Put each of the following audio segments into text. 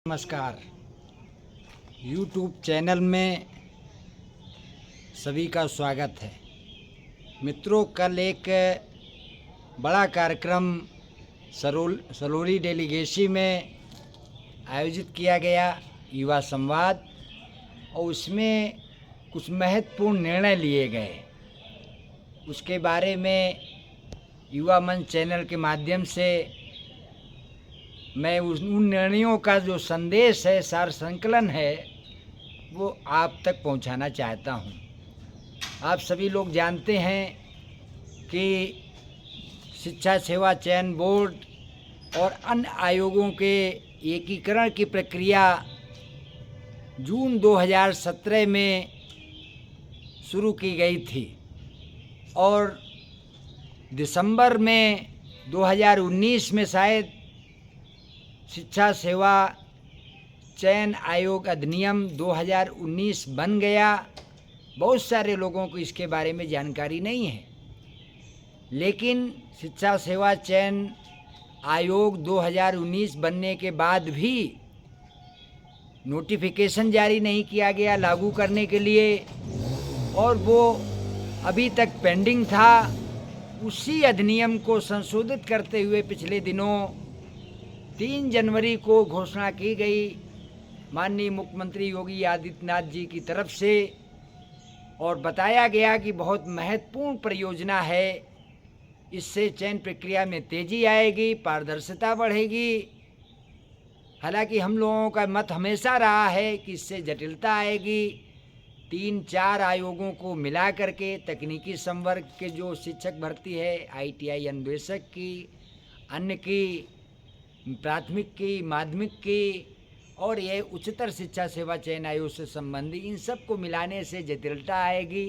नमस्कार। YouTube channel में सभी का स्वागत है। मित्रों, कल एक बड़ा कार्यक्रम सलोरी डेलीगेसी में आयोजित किया गया, युवा संवाद, और उसमें कुछ महत्वपूर्ण निर्णय लिए गए। उसके बारे में युवा मंच चैनल के माध्यम से मैं उन निर्णयों का जो संदेश है, सार संकलन है, वो आप तक पहुंचाना चाहता हूं। आप सभी लोग जानते हैं कि शिक्षा सेवा चयन बोर्ड और अन्य आयोगों के एकीकरण की प्रक्रिया जून 2017 में शुरू की गई थी और दिसंबर में 2019 में शायद शिक्षा सेवा चयन आयोग अधिनियम 2019 बन गया। बहुत सारे लोगों को इसके बारे में जानकारी नहीं है, लेकिन शिक्षा सेवा चयन आयोग 2019 बनने के बाद भी नोटिफिकेशन जारी नहीं किया गया लागू करने के लिए, और वो अभी तक पेंडिंग था। उसी अधिनियम को संशोधित करते हुए पिछले दिनों 3 जनवरी को घोषणा की गई माननीय मुख्यमंत्री योगी आदित्यनाथ जी की तरफ से, और बताया गया कि बहुत महत्वपूर्ण परियोजना है। इससे चयन प्रक्रिया में तेजी आएगी, पारदर्शिता बढ़ेगी। हालांकि हम लोगों का मत हमेशा रहा है कि इससे जटिलता आएगी। 3-4 आयोगों को मिला करके तकनीकी संवर्ग के जो शिक्षक भर्ती है, ITI अन्वेषक की, अन्य की, प्राथमिक की, माध्यमिक की, और ये उच्चतर शिक्षा सेवा चयन आयोग से संबंधी, इन सब को मिलाने से जटिलता आएगी।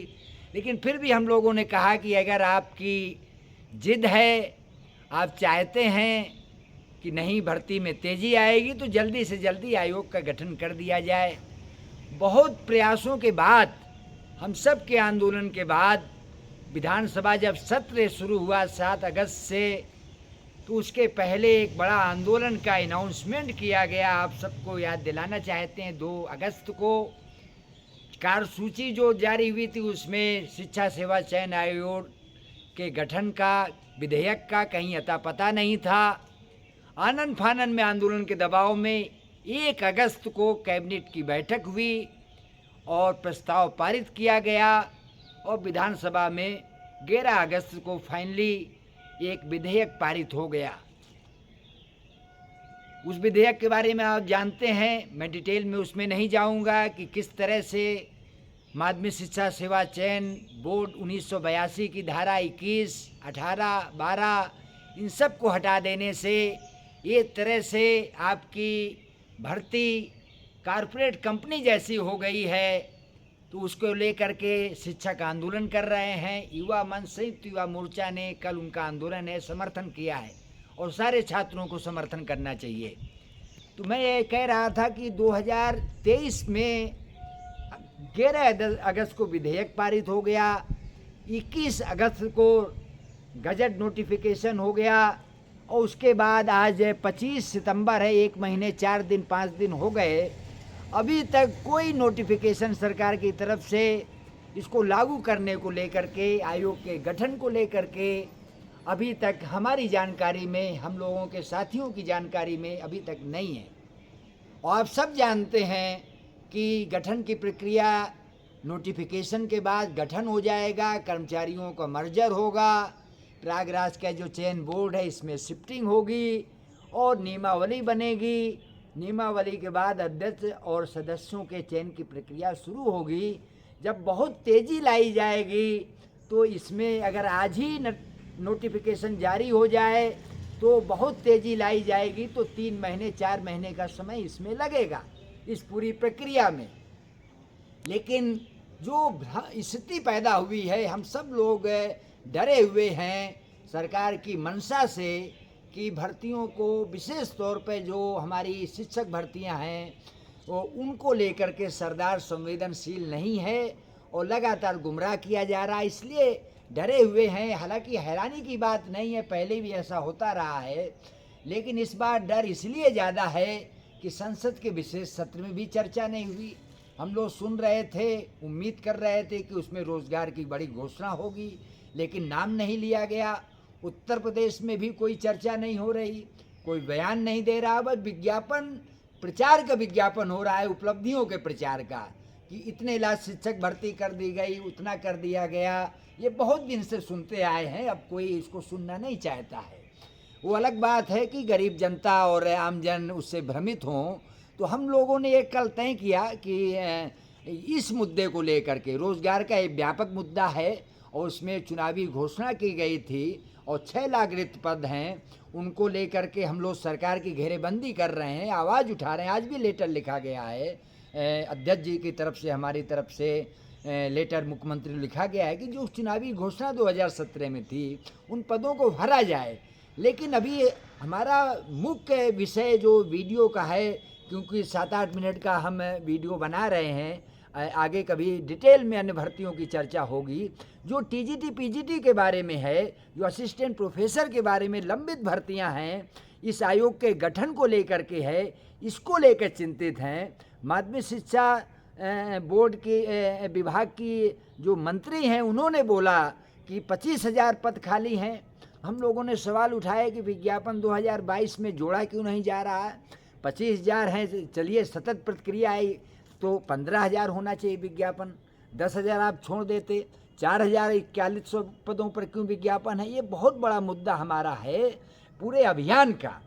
लेकिन फिर भी हम लोगों ने कहा कि अगर आपकी जिद है, आप चाहते हैं कि नहीं भर्ती में तेज़ी आएगी, तो जल्दी से जल्दी आयोग का गठन कर दिया जाए। बहुत प्रयासों के बाद, हम सब के आंदोलन के बाद, विधानसभा जब सत्र शुरू हुआ 7 अगस्त से, तो उसके पहले एक बड़ा आंदोलन का अनाउंसमेंट किया गया। आप सबको याद दिलाना चाहते हैं, 2 अगस्त को कार्यसूची जो जारी हुई थी, उसमें शिक्षा सेवा चयन आयोग के गठन का, विधेयक का कहीं अता पता नहीं था। आनन फानन में, आंदोलन के दबाव में 1 अगस्त को कैबिनेट की बैठक हुई और प्रस्ताव पारित किया गया, और विधानसभा में 11 अगस्त को फाइनली एक विधेयक पारित हो गया। उस विधेयक के बारे में आप जानते हैं, मैं डिटेल में उसमें नहीं जाऊंगा कि किस तरह से माध्यमिक शिक्षा सेवा चयन बोर्ड 1982 की धारा 21, 18, 12 इन सब को हटा देने से एक तरह से आपकी भर्ती कॉरपोरेट कंपनी जैसी हो गई है। तो उसको लेकर के शिक्षक आंदोलन कर रहे हैं। युवा मंच, संयुक्त युवा मोर्चा ने कल उनका आंदोलन है, समर्थन किया है, और सारे छात्रों को समर्थन करना चाहिए। तो मैं ये कह रहा था कि 2023 में 11 अगस्त को विधेयक पारित हो गया, 21 अगस्त को गजट नोटिफिकेशन हो गया, और उसके बाद आज 25 सितंबर है, 1 महीने 4 दिन 5 दिन हो गए। अभी तक कोई नोटिफिकेशन सरकार की तरफ से इसको लागू करने को लेकर के, आयोग के गठन को लेकर के अभी तक हमारी जानकारी में, हम लोगों के साथियों की जानकारी में अभी तक नहीं है। और आप सब जानते हैं कि गठन की प्रक्रिया नोटिफिकेशन के बाद गठन हो जाएगा, कर्मचारियों का मर्जर होगा, प्रयागराज का जो चयन बोर्ड है इसमें शिफ्टिंग होगी और नियमावली बनेगी। नियमावली के बाद अध्यक्ष और सदस्यों के चयन की प्रक्रिया शुरू होगी। जब बहुत तेज़ी लाई जाएगी, तो इसमें अगर आज ही नोटिफिकेशन जारी हो जाए तो बहुत तेज़ी लाई जाएगी, तो 3 महीने 4 महीने का समय इसमें लगेगा, इस पूरी प्रक्रिया में। लेकिन जो स्थिति पैदा हुई है, हम सब लोग डरे हुए हैं सरकार की मंशा से कि भर्तियों को, विशेष तौर पे जो हमारी शिक्षक भर्तियां हैं, वो उनको लेकर के सरकार संवेदनशील नहीं है और लगातार गुमराह किया जा रहा है, इसलिए डरे हुए हैं। हालांकि हैरानी की बात नहीं है, पहले भी ऐसा होता रहा है, लेकिन इस बार डर इसलिए ज़्यादा है कि संसद के विशेष सत्र में भी चर्चा नहीं हुई। हम लोग सुन रहे थे, उम्मीद कर रहे थे कि उसमें रोजगार की बड़ी घोषणा होगी, लेकिन नाम नहीं लिया गया। उत्तर प्रदेश में भी कोई चर्चा नहीं हो रही, कोई बयान नहीं दे रहा, बस विज्ञापन, प्रचार का विज्ञापन हो रहा है, उपलब्धियों के प्रचार का, कि इतने लाख शिक्षक भर्ती कर दी गई, उतना कर दिया गया। ये बहुत दिन से सुनते आए हैं, अब कोई इसको सुनना नहीं चाहता है। वो अलग बात है कि गरीब जनता और आमजन उससे भ्रमित हों। तो हम लोगों ने एक कल तय किया कि इस मुद्दे को लेकर के, रोज़गार का एक व्यापक मुद्दा है और उसमें चुनावी घोषणा की गई थी और 6 लाख रिक्त पद हैं, उनको लेकर के हम लोग सरकार की घेरेबंदी कर रहे हैं, आवाज़ उठा रहे हैं। आज भी लेटर लिखा गया है अध्यक्ष जी की तरफ से, हमारी तरफ से लेटर मुख्यमंत्री लिखा गया है कि जो चुनावी घोषणा 2017 में थी उन पदों को भरा जाए। लेकिन अभी हमारा मुख्य विषय जो वीडियो का है, क्योंकि 7-8 मिनट का हम वीडियो बना रहे हैं, आगे कभी डिटेल में अन्य भर्तियों की चर्चा होगी। जो टीजीटी पीजीटी के बारे में है, जो असिस्टेंट प्रोफेसर के बारे में लंबित भर्तियां हैं, इस आयोग के गठन को लेकर के है, इसको लेकर चिंतित हैं। माध्यमिक शिक्षा बोर्ड के विभाग की जो मंत्री हैं, उन्होंने बोला कि 25,000 पद खाली हैं। हम लोगों ने सवाल उठाया कि विज्ञापन 2022 में जोड़ा क्यों नहीं जा रहा है। 25,000 हैं, चलिए सतत प्रतिक्रिया आई तो 15,000 होना चाहिए विज्ञापन, 10,000 आप छोड़ देते, 4,41 पदों पर क्यों विज्ञापन है। ये बहुत बड़ा मुद्दा हमारा है पूरे अभियान का।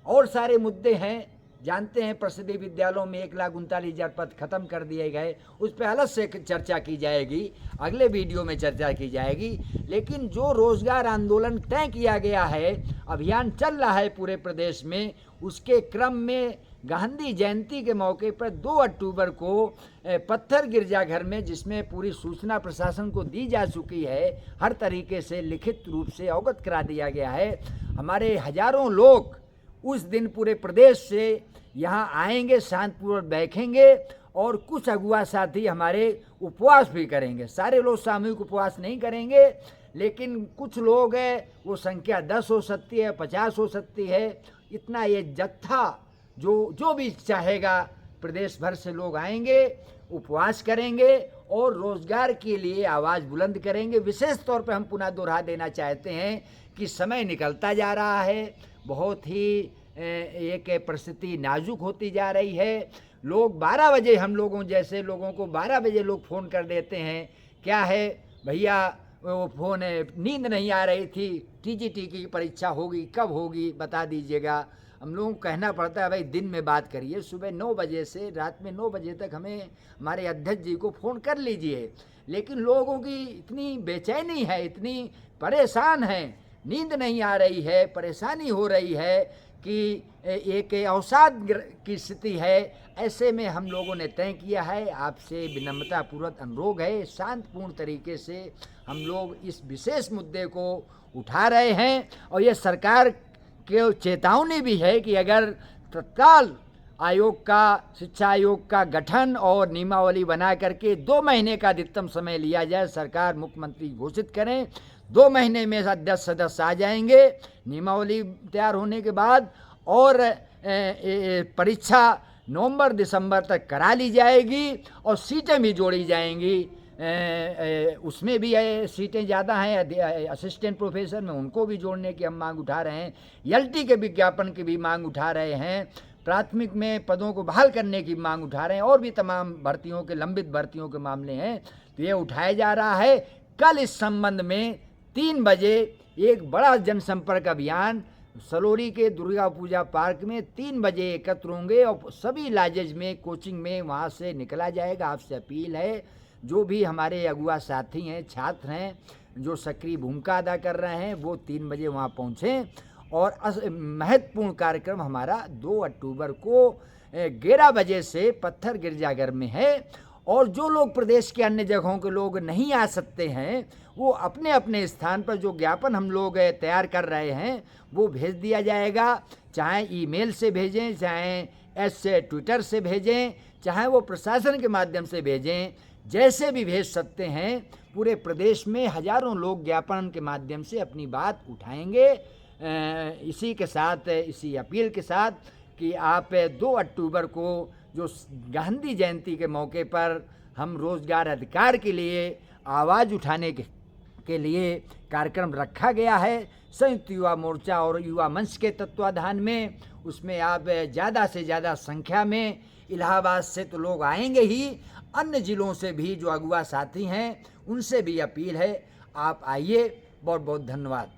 और सारे मुद्दे हैं, जानते हैं प्रसिद्ध विद्यालयों में 1,39,000 पद खत्म कर दिए गए, उस पर अलग से चर्चा की जाएगी, अगले वीडियो में चर्चा की जाएगी। लेकिन जो रोजगार आंदोलन तय किया गया है, अभियान चल रहा है पूरे प्रदेश में, उसके क्रम में गांधी जयंती के मौके पर 2 अक्टूबर को पत्थर गिरजाघर में, जिसमें पूरी सूचना प्रशासन को दी जा चुकी है, हर तरीके से लिखित रूप से अवगत करा दिया गया है। हमारे हजारों लोग उस दिन पूरे प्रदेश से यहाँ आएंगे, शांतिपूर्वक बैठेंगे और कुछ अगुआ साथी हमारे उपवास भी करेंगे। सारे लोग सामूहिक उपवास नहीं करेंगे, लेकिन कुछ लोग हैं, वो संख्या 10 हो सकती है, 50 हो सकती है, इतना ये जत्था जो भी चाहेगा, प्रदेश भर से लोग आएंगे, उपवास करेंगे और रोजगार के लिए आवाज़ बुलंद करेंगे। विशेष तौर पर हम पुनः दोहरा देना चाहते हैं कि समय निकलता जा रहा है, बहुत ही एक परिस्थिति नाजुक होती जा रही है। लोग 12 बजे, हम लोगों जैसे लोगों को 12 बजे लोग फ़ोन कर देते हैं, क्या है भैया वो फ़ोन है, नींद नहीं आ रही थी, टीजीटी की परीक्षा होगी, कब होगी बता दीजिएगा। हम लोगों को कहना पड़ता है भाई दिन में बात करिए, सुबह 9 बजे से रात में 9 बजे तक हमें हमारे अध्यक्ष जी को फ़ोन कर लीजिए। लेकिन लोगों की इतनी बेचैनी है, इतनी परेशान है, नींद नहीं आ रही है, परेशानी हो रही है कि एक अवसाद की स्थिति है। ऐसे में हम लोगों ने तय किया है, आपसे विनम्रतापूर्वक अनुरोध है, शांतिपूर्ण तरीके से हम लोग इस विशेष मुद्दे को उठा रहे हैं। और ये सरकार के चेतावनी भी है कि अगर तत्काल आयोग का, शिक्षा आयोग का गठन और नियमावली बना करके 2 महीने का अधिकतम समय लिया जाए, सरकार मुख्यमंत्री घोषित करें, 2 महीने में 10 सदस्य आ जाएंगे नियमावली तैयार होने के बाद, और परीक्षा नवंबर-दिसंबर तक करा ली जाएगी और सीटें भी जोड़ी जाएंगी। उसमें भी सीटें ज़्यादा हैं, असिस्टेंट प्रोफेसर में, उनको भी जोड़ने की हम मांग उठा रहे हैं। एलटी के विज्ञापन की भी मांग उठा रहे हैं, प्राथमिक में पदों को बहाल करने की मांग उठा रहे हैं, और भी तमाम भर्तियों के, लंबित भर्तियों के मामले हैं, तो ये उठाया जा रहा है। कल इस संबंध में 3 बजे एक बड़ा जनसंपर्क अभियान सलोरी के दुर्गा पूजा पार्क में 3 बजे एकत्र होंगे और सभी लॉजेज में, कोचिंग में वहाँ से निकला जाएगा। आपसे अपील है, जो भी हमारे अगुआ साथी हैं, छात्र हैं, जो सक्रिय भूमिका अदा कर रहे हैं, वो 3 बजे वहाँ पहुँचें। और महत्वपूर्ण कार्यक्रम हमारा 2 अक्टूबर को 11 बजे से पत्थर गिरजाघर में है। और जो लोग प्रदेश के अन्य जगहों के लोग नहीं आ सकते हैं, वो अपने अपने स्थान पर जो ज्ञापन हम लोग तैयार कर रहे हैं वो भेज दिया जाएगा। चाहे ईमेल से भेजें, चाहे से ट्विटर से भेजें, चाहे वो प्रशासन के माध्यम से भेजें, जैसे भी भेज सकते हैं। पूरे प्रदेश में हजारों लोग ज्ञापन के माध्यम से अपनी बात उठाएंगे। इसी के साथ, इसी अपील के साथ कि आप 2 अक्टूबर को जो गांधी जयंती के मौके पर हम रोज़गार अधिकार के लिए आवाज़ उठाने के लिए कार्यक्रम रखा गया है संयुक्त युवा मोर्चा और युवा मंच के तत्वाधान में। उसमें आप ज़्यादा से ज़्यादा संख्या में, इलाहाबाद से तो लोग आएंगे ही, अन्य ज़िलों से भी जो अगुआ साथी हैं उनसे भी अपील है, आप आइए। बहुत बहुत धन्यवाद।